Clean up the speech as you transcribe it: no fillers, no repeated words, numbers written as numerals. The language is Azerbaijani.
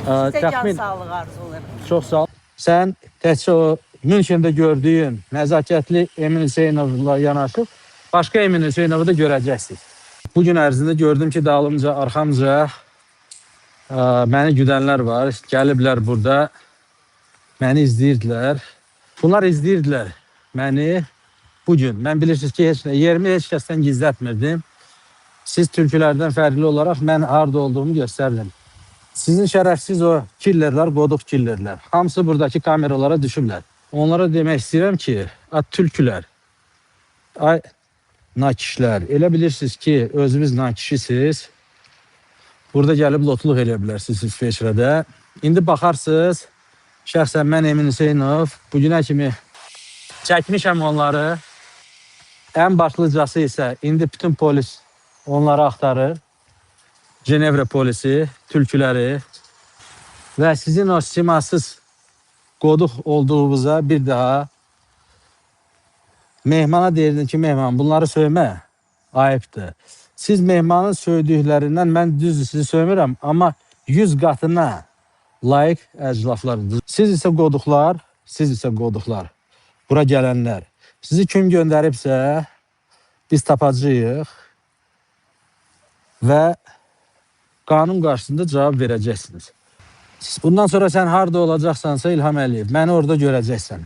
Sizə can Təxmin sağlığı arzularım. çox sağ ol. Sən təkcə o Münşendə gördüyün nəzakətli Emin Hüseynovla yanaşı başqa Emin Hüseynovu da görəcəksiniz. Bu gün ərzində gördüm ki, dalımca, arxamca məni güdənlər var. Gəliblər burada, məni izləyirdilər. Bunlar izləyirdilər məni bugün. Mən bilirsiniz ki, yerimi heç kəsdən gizlətmirdim. Siz türkülərdən fərqli olaraq mən harada olduğumu göstərdim. Sizin şərəfsiz o killerlər, qoduq killerlər. Hamısı buradakı kameralara düşüblər. Onlara demək istəyirəm ki, türkülər, ay nakişlər, elə bilirsiniz ki, özünüz nakişisiniz. Burada gəlib lotluq eləyə bilərsiniz İsveçrədə. İndi baxarsınız, şəxsən mən Emin Hüseynov, bugünə kimi çəkmişəm onları. Ən başlıcası isə indi bütün polis onları axtarır. Cenevre polisi, türküləri və sizin o simasız qoduq olduğunuza bir daha mehmana deyirdim ki, mehman bunları söymə ayıbdır. Siz mehmanın söydüklərindən mən düzdür sizi söymürəm, amma 100 qatına layiq əclaflardır. Siz isə qoduqlar, bura gələnlər. Sizi kim göndəribsə biz tapacağıq və qanun qarşısında cavab verəcəksiniz. Bundan sonra sən harada olacaqsansa İlham Əliyev, məni orada görəcəksən.